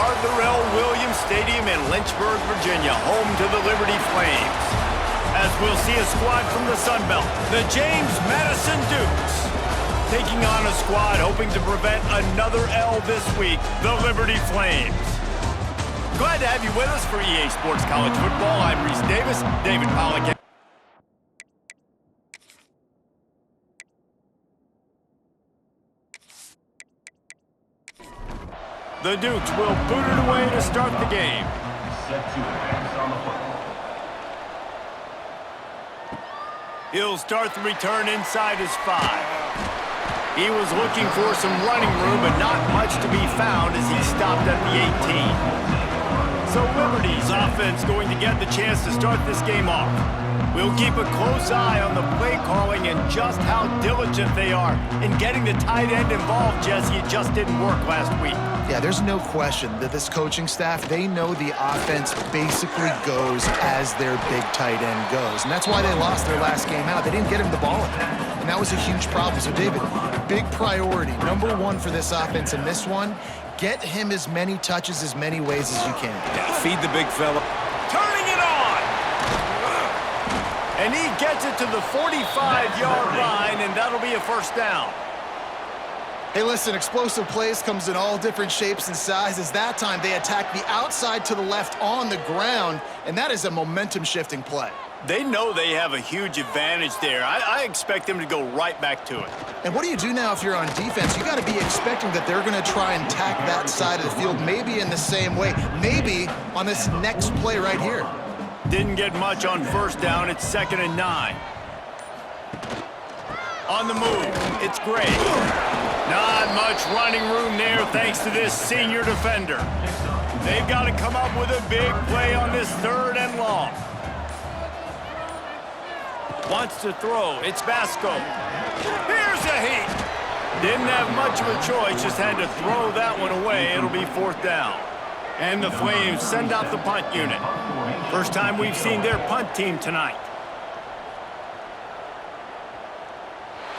Arthur L. Williams Stadium in Lynchburg, Virginia, home to the Liberty Flames. As we'll see a squad from the Sun Belt, the James Madison Dukes, taking on a squad hoping to prevent another L this week, the Liberty Flames. Glad to have you with us for EA Sports College Football. I'm Reese Davis, David Pollack. The Dukes will boot it away to start the game. He'll start the return inside his 5. He was looking for some running room, but not much to be found as he stopped at the 18. So Liberty's offense going to get the chance to start this game off. We'll keep a close eye on the play calling and just how diligent they are in getting the tight end involved, Jesse. It just didn't work last week. Yeah, there's no question that this coaching staff, they know the offense basically goes as their big tight end goes. And that's why they lost their last game out. They didn't get him the ball enough. And that was a huge problem. So, David, big priority, number one for this offense in this one, get him as many touches, as many ways as you can. Yeah, feed the big fella. Turning it on! And he gets it to the 45-yard line, and that'll be a first down. Hey, listen, explosive plays comes in all different shapes and sizes. That time, they attack the outside to the left on the ground, and that is a momentum-shifting play. They know they have a huge advantage there. I expect them to go right back to it. And what do you do now if you're on defense? You got to be expecting that they're going to try and tack that side of the field, maybe in the same way, maybe on this next play right here. Didn't get much on first down. It's 2nd and 9. On the move, it's Gray. Not much running room there thanks to this senior defender. They've got to come up with a big play on this 3rd and long. Wants to throw. It's Vasco. Here's a heat. Didn't have much of a choice. Just had to throw that one away. It'll be 4th down. And the Flames send out the punt unit. First time we've seen their punt team tonight.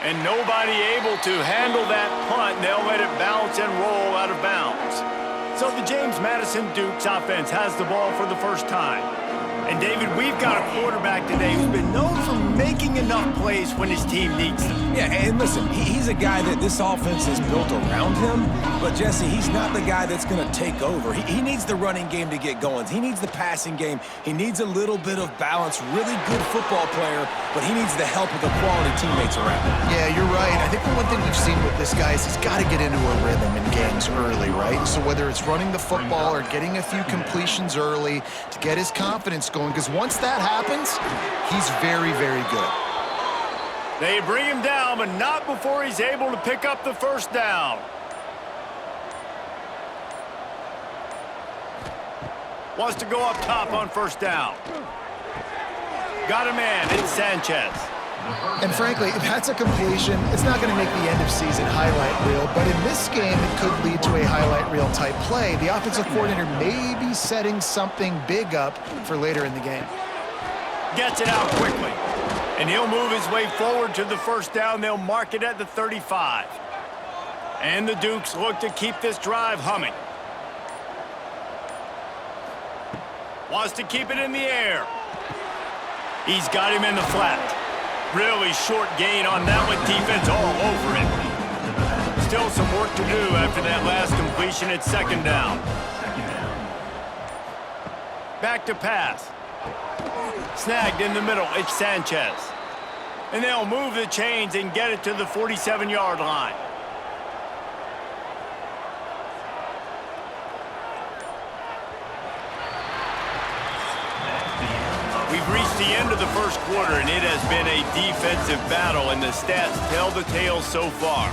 And nobody able to handle that punt. They'll let it bounce and roll out of bounds. So the James Madison Dukes offense has the ball for the first time. And David, we've got a quarterback today who's been known for making enough plays when his team needs them. Yeah, and listen, he's a guy that this offense is built around him, but Jesse, he's not the guy that's going to take over. He needs the running game to get going. He needs the passing game. He needs a little bit of balance. Really good football player, but he needs the help of the quality teammates around him. Yeah, you're right. I think the one thing we've seen with this guy is he's got to get into a rhythm in games early, right? So whether it's running the football or getting a few completions early to get his confidence going, because once that happens, he's very, very good. They bring him down, but not before he's able to pick up the first down. Wants to go up top on first down. Got a man, it's Sanchez. And frankly, if that's a completion, it's not going to make the end-of-season highlight reel, but in this game, it could lead to a highlight reel type play. The offensive coordinator may be setting something big up for later in the game. Gets it out quickly, and he'll move his way forward to the first down. They'll mark it at the 35. And the Dukes look to keep this drive humming. Wants to keep it in the air. He's got him in the flat. Really short gain on that one. Defense all over it. Still some work to do after that last completion. It's 2nd down. Back to pass. Snagged in the middle. It's Sanchez. And they'll move the chains and get it to the 47-yard line. We've reached the end of the first quarter, and it has been a defensive battle, and the stats tell the tale so far.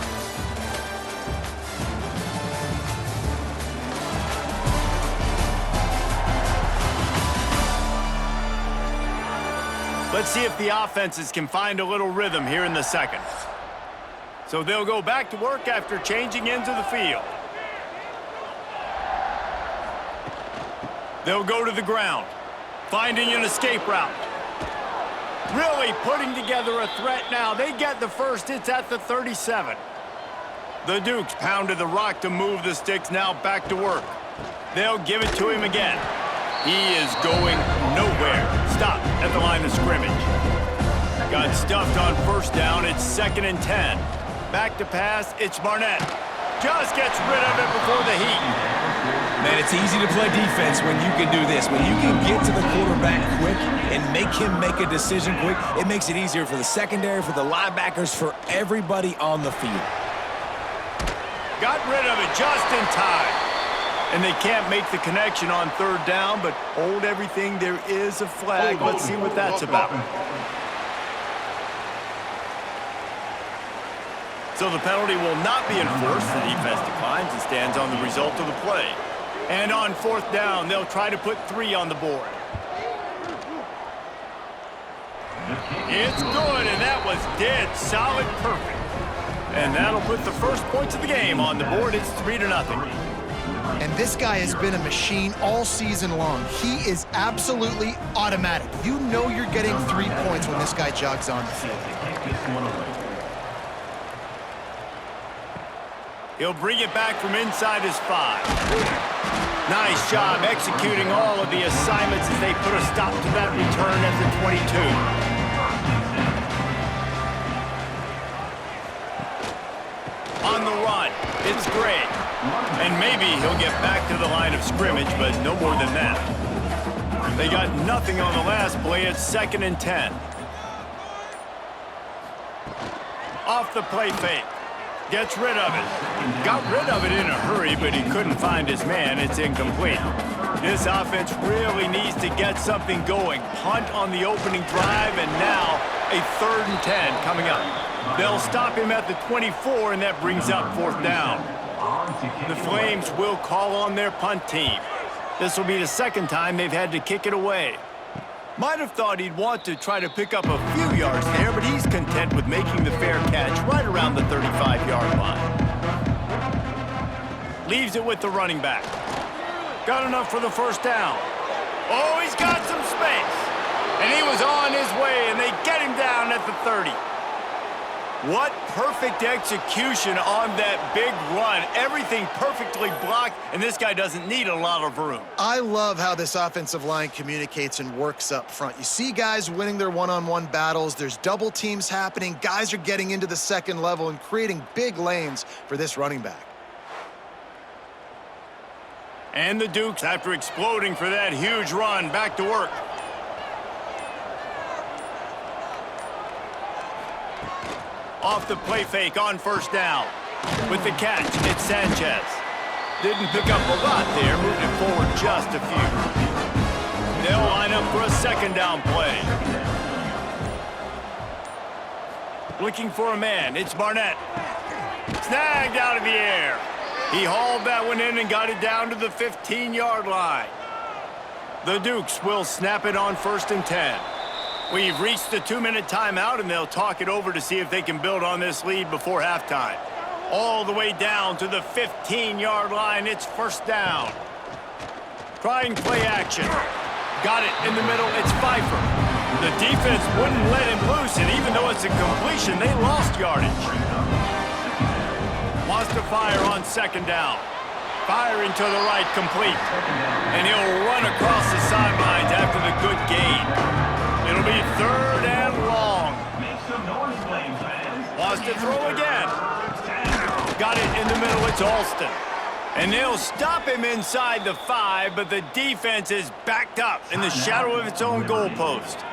Let's see if the offenses can find a little rhythm here in the second. So they'll go back to work after changing into the field. They'll go to the ground, finding an escape route. Really putting together a threat now. They get the first. It's at the 37. The Dukes pounded the rock to move the sticks. Now back to work. They'll give it to him again. He is going nowhere. Stop at the line of scrimmage. Got stuffed on first down. It's 2nd and 10. Back to pass. It's Barnett. Just gets rid of it before the heat. Man, it's easy to play defense when you can do this. When you can get to the quarterback quick and make him make a decision quick, it makes it easier for the secondary, for the linebackers, for everybody on the field. Got rid of it just in time. And they can't make the connection on 3rd down, but hold everything. There is a flag. Let's see what that's about. So the penalty will not be enforced. The defense declines and stands on the result of the play. And on 4th down, they'll try to put 3 on the board. It's good, and that was dead solid perfect. And that'll put the first points of the game on the board. It's 3-0. And this guy has been a machine all season long. He is absolutely automatic. You know you're getting 3 points when this guy jogs on the field. He'll bring it back from inside his 5. Nice job executing all of the assignments as they put a stop to that return at the 22. On the run, it's Gray. And maybe he'll get back to the line of scrimmage, but no more than that. They got nothing on the last play. It's 2nd and 10. Off the play fake. Gets rid of it. Got rid of it in a hurry, but he couldn't find his man. It's incomplete. This offense really needs to get something going. Punt on the opening drive, and now a 3rd and 10 coming up. They'll stop him at the 24, and that brings up 4th down. The Flames will call on their punt team. This will be the 2nd time they've had to kick it away. Might have thought he'd want to try to pick up a few yards there, but he's content with making the fair catch right around the 35-yard line. Leaves it with the running back. Got enough for the 1st down. Oh, he's got some space. And he was on his way, and they get him down at the 30. What perfect execution on that big run. Everything perfectly blocked, and this guy doesn't need a lot of room. I love how this offensive line communicates and works up front. You see guys winning their one-on-one battles. There's double teams happening. Guys are getting into the 2nd level and creating big lanes for this running back. And the Dukes, after exploding for that huge run, back to work. Off the play fake on 1st down. With the catch, it's Sanchez. Didn't pick up a lot there, moved it forward just a few. They'll line up for a 2nd down play. Looking for a man, it's Barnett. Snagged out of the air. He hauled that one in and got it down to the 15-yard line. The Dukes will snap it on 1st and 10. We've reached the 2-minute timeout, and they'll talk it over to see if they can build on this lead before halftime. All the way down to the 15-yard line. It's 1st down. Trying play action. Got it in the middle. It's Pfeiffer. The defense wouldn't let him loose, and even though it's a completion, they lost yardage. Wants to fire on 2nd down. Firing to the right, complete. And he'll run across the sidelines after the good gain. It'll be 3rd and long. Wants to throw again. Got it in the middle. It's Alston. And they'll stop him inside the 5, but the defense is backed up in the shadow of its own goalpost.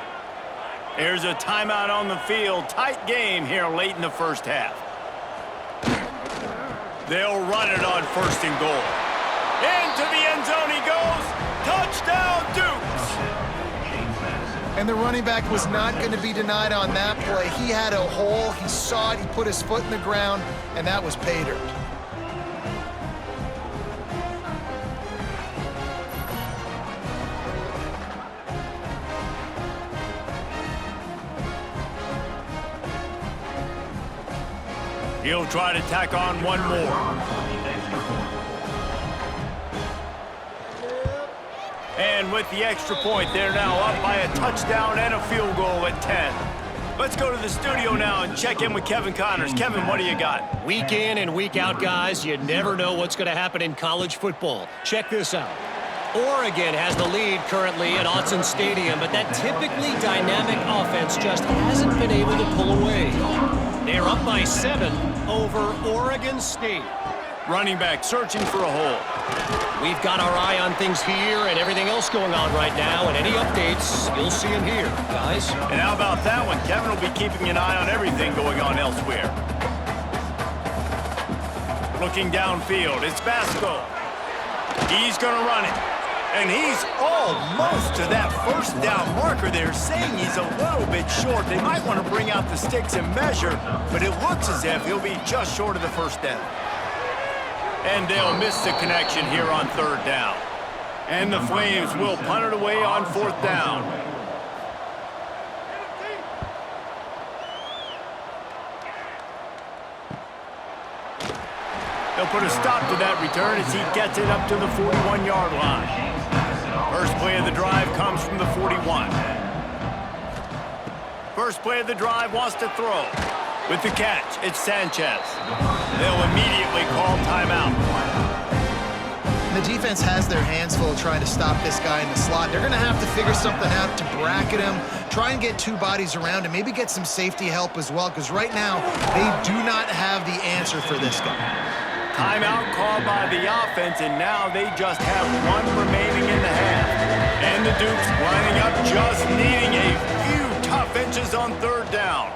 There's a timeout on the field. Tight game here late in the 1st half. They'll run it on 1st and goal. Into the end zone he goes. Touchdown, Dukes! And the running back was not going to be denied on that play. He had a hole. He saw it. He put his foot in the ground, and that was pay dirt. He'll try to tack on one more. And with the extra point, they're now up by a touchdown and a field goal at 10. Let's go to the studio now and check in with Kevin Connors. Kevin, what do you got? Week in and week out, guys, you never know what's going to happen in college football. Check this out. Oregon has the lead currently at Autzen Stadium, but that typically dynamic offense just hasn't been able to pull away. They're up by 7 over Oregon State. Running back searching for a hole. We've got our eye on things here and everything else going on right now, and any updates, you'll see them here, guys. And how about that one? Kevin will be keeping an eye on everything going on elsewhere. Looking downfield, it's Vasco. He's going to run it. And he's almost to that first down marker there, saying he's a little bit short. They might want to bring out the sticks and measure, but it looks as if he'll be just short of the first down. And they'll miss the connection here on 3rd down. And the Flames will punt it away on 4th down. They'll put a stop to that return as he gets it up to the 41-yard line. First play of the drive comes from the 41. First play of the drive wants to throw. With the catch, it's Sanchez. They'll immediately call timeout. The defense has their hands full trying to stop this guy in the slot. They're going to have to figure something out to bracket him, try and get 2 bodies around him, maybe get some safety help as well, because right now they do not have the answer for this guy. Timeout called by the offense, and now they just have 1 remaining in the half. And the Dukes lining up, just needing a few tough inches on 3rd down.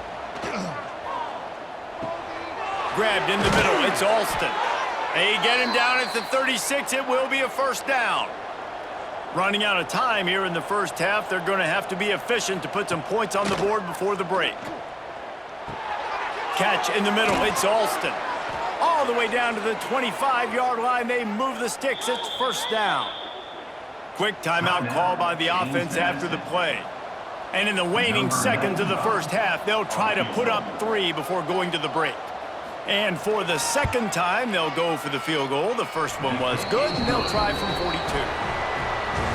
Grabbed in the middle, it's Alston. They get him down at the 36, it will be a first down. Running out of time here in the first half, they're going to have to be efficient to put some points on the board before the break. Catch in the middle, it's Alston. All the way down to the 25-yard line, they move the sticks, it's first down. Quick timeout call by the offense after the play. And in the waning seconds of the first half, they'll try to put up 3 before going to the break. And for the second time, they'll go for the field goal. The first one was good, and they'll try from 42.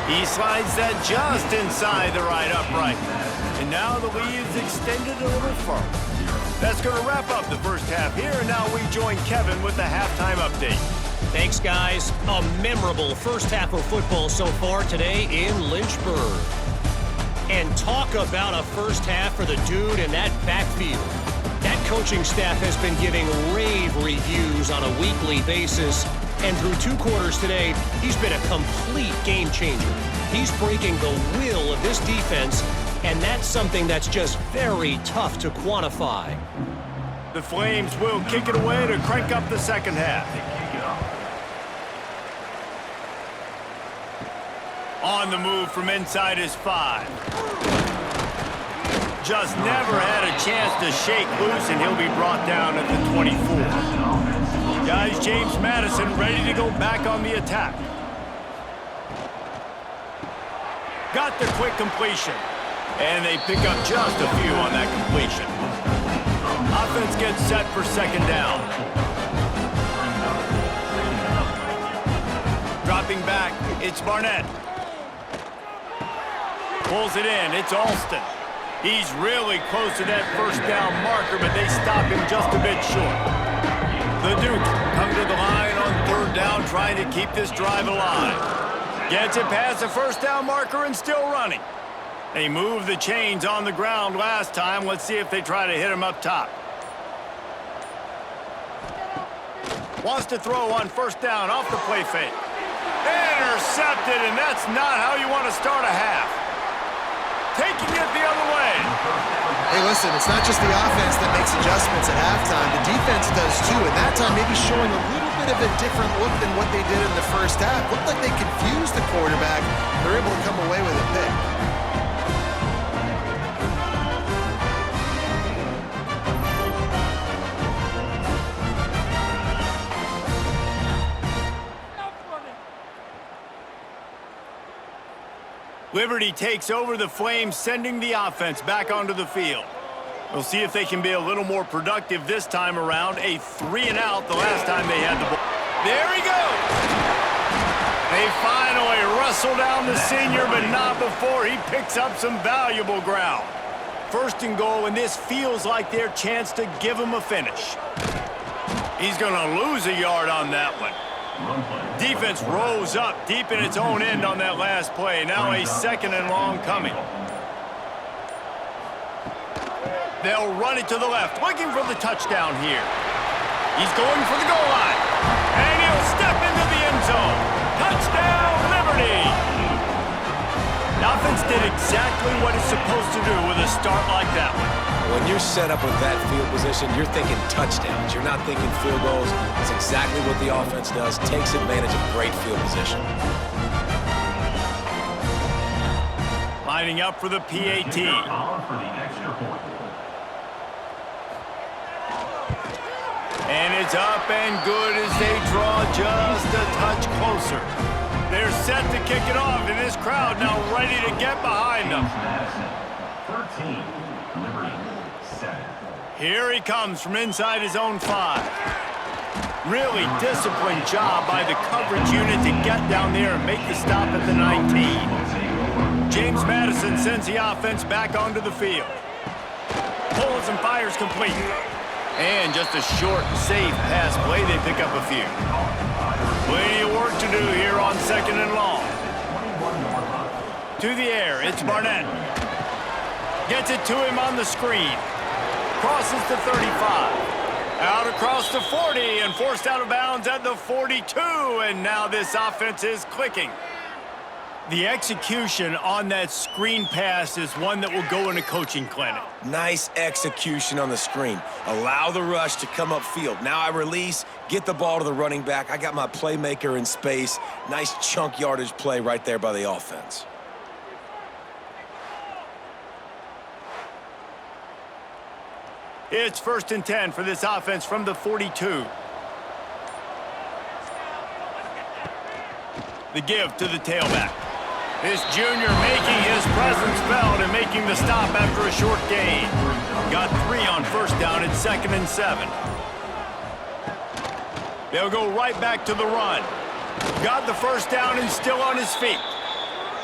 He slides that just inside the right upright. And now the lead is extended a little further. That's going to wrap up the first half here, and now we join Kevin with the halftime update. Thanks, guys. A memorable first half of football so far today in Lynchburg. And talk about a first half for the dude in that backfield. That coaching staff has been giving rave reviews on a weekly basis, and through 2 quarters today, he's been a complete game changer. He's breaking the will of this defense, and that's something that's just very tough to quantify. The Flames will kick it away to crank up the second half. On the move from inside his 5. Just never had a chance to shake loose, and he'll be brought down at the 24. Guys, James Madison ready to go back on the attack. Got the quick completion, and they pick up just a few on that completion. Offense gets set for second down. Dropping back, it's Barnett. Pulls it in, it's Alston. He's really close to that first down marker, but they stop him just a bit short. The Dukes come to the line on 3rd down, trying to keep this drive alive. Gets it past the first down marker and still running. They moved the chains on the ground last time. Let's see if they try to hit him up top. Wants to throw on first down off the play fake. Intercepted, and that's not how you want to start a half. Taking it the other way. Hey, listen, it's not just the offense that makes adjustments at halftime. The defense does too, and that time maybe showing a little bit of a different look than what they did in the first half. Looked like they confused the quarterback. They're able to come away with a pick. Liberty takes over the Flames, sending the offense back onto the field. We'll see if they can be a little more productive this time around. A 3-and-out the last time they had the ball. There he goes! They finally wrestle down the senior, but not before he picks up some valuable ground. 1st and goal, and this feels like their chance to give them a finish. He's going to lose a yard on that one. Defense rose up deep in its own end on that last play. Now a 2nd and long coming. They'll run it to the left, looking for the touchdown here. He's going for the goal line, and he'll step into the end zone. Touchdown, Liberty! The offense did exactly what it's supposed to do with a start like that one. When you're set up with that field position, you're thinking touchdowns. You're not thinking field goals. It's exactly what the offense does. Takes advantage of great field position. Lining up for the PAT. And it's up and good as they draw just a touch closer. They're set to kick it off, and this crowd now ready to get behind them. Madison, 13, Liberty, 7. Here he comes from inside his own 5. Really disciplined job by the coverage unit to get down there and make the stop at the 19. James Madison sends the offense back onto the field. Pulls and fires complete. And just a short, safe pass play, they pick up a few. Plenty of work to do here on 2nd and long. To the air, it's Barnett. Gets it to him on the screen. Crosses the 35. Out across the 40 and forced out of bounds at the 42. And now this offense is clicking. The execution on that screen pass is one that will go in a coaching clinic. Nice execution on the screen. Allow the rush to come upfield. Now I release, get the ball to the running back. I got my playmaker in space. Nice chunk yardage play right there by the offense. It's 1st and 10 for this offense from the 42. The give to the tailback. This junior making his presence felt and making the stop after a short gain. Got 3 on 1st down at 2nd and 7. They'll go right back to the run. Got the 1st down and still on his feet.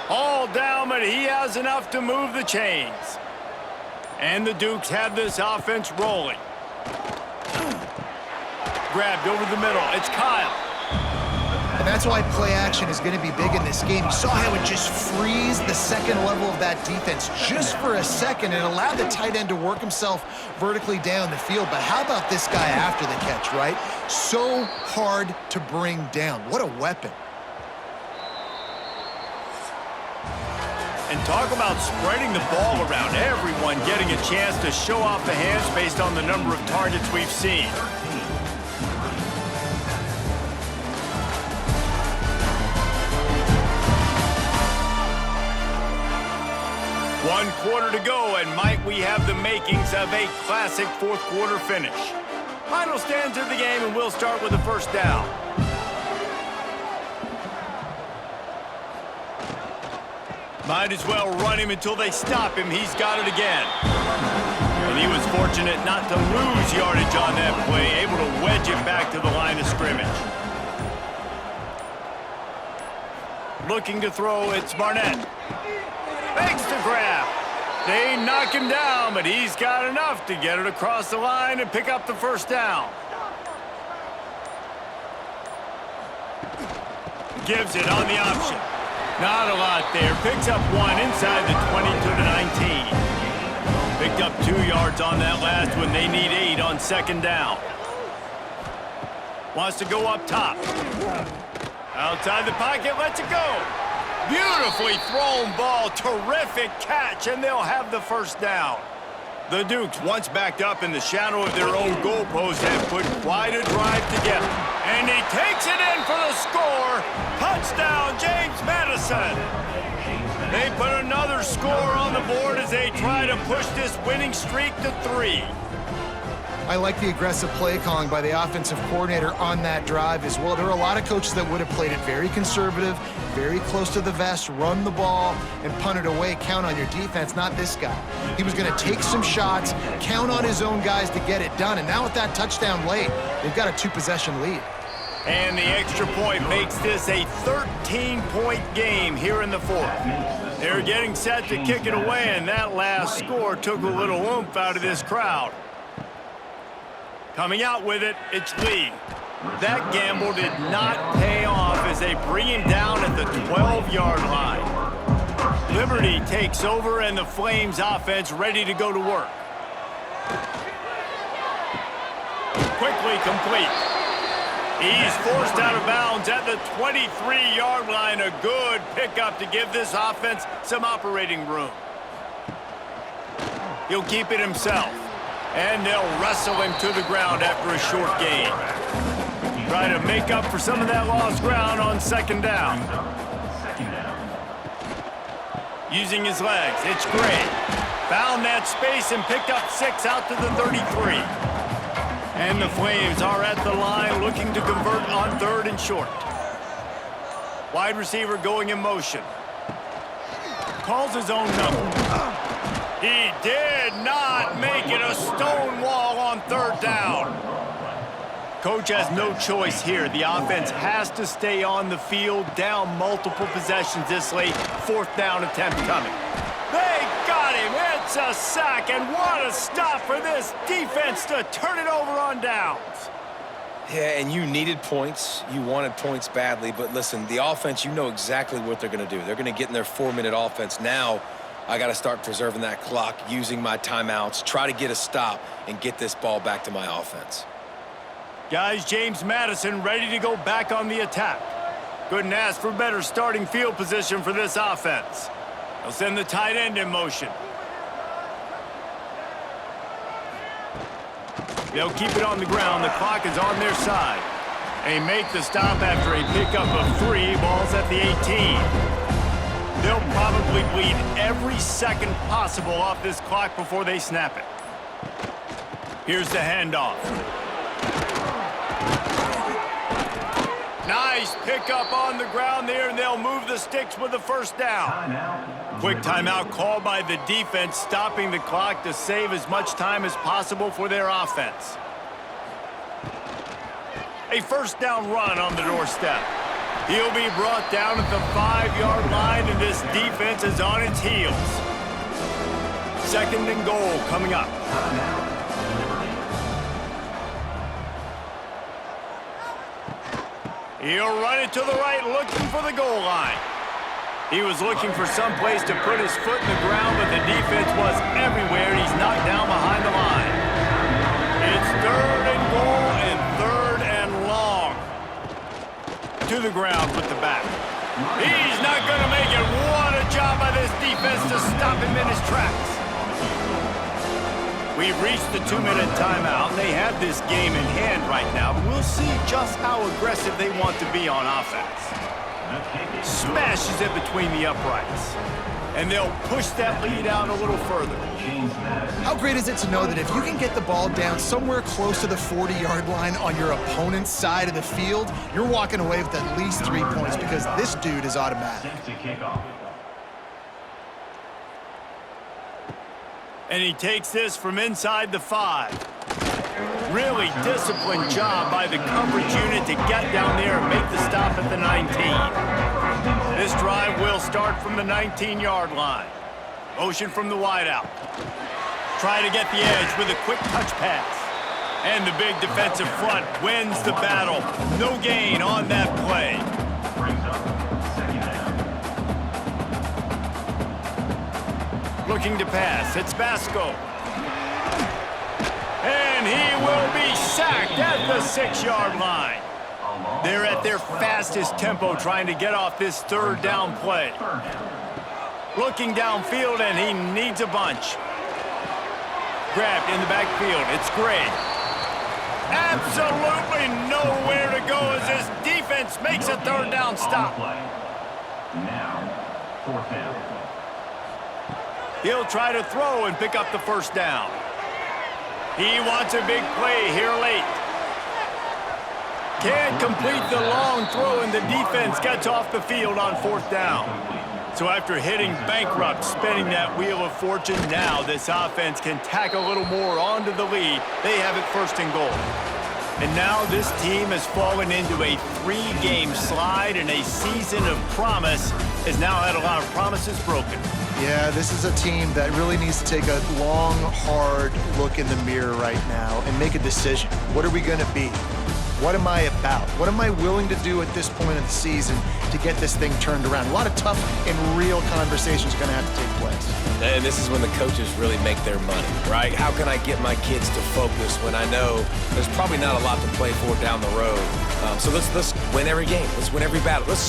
All down, but he has enough to move the chains. And the Dukes have this offense rolling. Grabbed over the middle. It's Kyle. And that's why play action is going to be big in this game. You saw how it just frees the 2nd level of that defense just for a second and allowed the tight end to work himself vertically down the field. But how about this guy after the catch, right? So hard to bring down. What a weapon. And talk about spreading the ball around. Everyone getting a chance to show off the hands based on the number of targets we've seen. One quarter to go, and might we have the makings of a classic 4th quarter finish. Final stands of the game, and we'll start with the 1st down. Might as well run him until they stop him. He's got it again. And he was fortunate not to lose yardage on that play, able to wedge it back to the line of scrimmage. Looking to throw, it's Barnett. Fakes the grab. They knock him down, but he's got enough to get it across the line and pick up the 1st down. Gives it on the option. Not a lot there. Picks up 1 inside the 20 to the 19. Picked up 2 yards on that last one. They need 8 on 2nd down. Wants to go up top. Outside the pocket, lets it go. Beautifully thrown ball, terrific catch, and they'll have the 1st down. The Dukes, once backed up in the shadow of their own goalpost, have put quite a drive together. And he takes it in for the score. Touchdown, James Madison. They put another score on the board as they try to push this winning streak to 3. I like the aggressive play calling by the offensive coordinator on that drive as well. There are a lot of coaches that would have played it very conservative, very close to the vest, run the ball, and punt it away. Count on your defense, not this guy. He was going to take some shots, count on his own guys to get it done. And now with that touchdown late, they've got a 2-possession lead. And the extra point makes this a 13-point game here in the fourth. They're getting set to kick it away, and that last score took a little oomph out of this crowd. Coming out with it, it's Lee. That gamble did not pay off as they bring him down at the 12-yard line. Liberty takes over, and the Flames offense ready to go to work. Quickly complete. He's forced out of bounds at the 23-yard line. A good pickup to give this offense some operating room. He'll keep it himself. And they'll wrestle him to the ground after a short gain. Try to make up for some of that lost ground on second down. Using his legs, it's Gray. Found that space and picked up 6 out to the 33. And the Flames are at the line looking to convert on 3rd and short. Wide receiver going in motion. Calls his own number. He did not make it a stone wall on 3rd down. Coach has no choice here. The offense has to stay on the field, down multiple possessions this late. 4th down attempt coming. They got him. It's a sack, and what a stop for this defense to turn it over on downs. Yeah, and you needed points. You wanted points badly, but listen, the offense, you know exactly what they're going to do. They're going to get in their 4-minute offense. Now, I got to start preserving that clock, using my timeouts, try to get a stop, and get this ball back to my offense. Guys, James Madison ready to go back on the attack. Couldn't ask for better starting field position for this offense. They'll send the tight end in motion. They'll keep it on the ground. The clock is on their side. They make the stop after a pickup of 3. Ball's at the 18. They'll probably bleed every second possible off this clock before they snap it. Here's the handoff. Nice pickup on the ground there, and they'll move the sticks with the 1st down. Quick timeout called by the defense, stopping the clock to save as much time as possible for their offense. A 1st down run on the doorstep. He'll be brought down at the 5-yard line, and this defense is on its heels. 2nd and goal coming up. He'll run it to the right, looking for the goal line. He was looking for some place to put his foot in the ground, but the defense was everywhere, and he's knocked down behind the line. It's 3rd and goal and 3rd and long. To the ground with the back. He's not going to make it. What a job by this defense to stop him in his tracks. We've reached the 2-minute timeout. They have this game in hand right now, but we'll see just how aggressive they want to be on offense. Smashes it between the uprights. And they'll push that lead out a little further. How great is it to know that if you can get the ball down somewhere close to the 40-yard line on your opponent's side of the field, you're walking away with at least 3 points because this dude is automatic. And he takes this from inside the 5. Really disciplined job by the coverage unit to get down there and make the stop at the 19. This drive will start from the 19-yard line. Motion from the wideout. Try to get the edge with a quick touch pass. And the big defensive front wins the battle. No gain on that play. Looking to pass. It's Vasco. And he will be sacked at the 6-yard line. They're at their fastest tempo trying to get off this 3rd down play. Looking downfield, and he needs a bunch. Grabbed in the backfield. It's Gray. Absolutely nowhere to go as this defense makes a 3rd down stop. Now, 4th down. He'll try to throw and pick up the 1st down. He wants a big play here late. Can't complete the long throw, and the defense gets off the field on 4th down. So after hitting bankrupt, spinning that wheel of fortune, now this offense can tack a little more onto the lead. They have it 1st and goal. And now this team has fallen into a 3-game slide, and a season of promise has now had a lot of promises broken. Yeah, this is a team that really needs to take a long, hard look in the mirror right now and make a decision. What are we going to be? What am I about? What am I willing to do at this point of the season to get this thing turned around? A lot of tough and real conversations are going to have to take place. And this is when the coaches really make their money, right? How can I get my kids to focus when I know there's probably not a lot to play for down the road? So let's win every game. Let's win every battle. Let's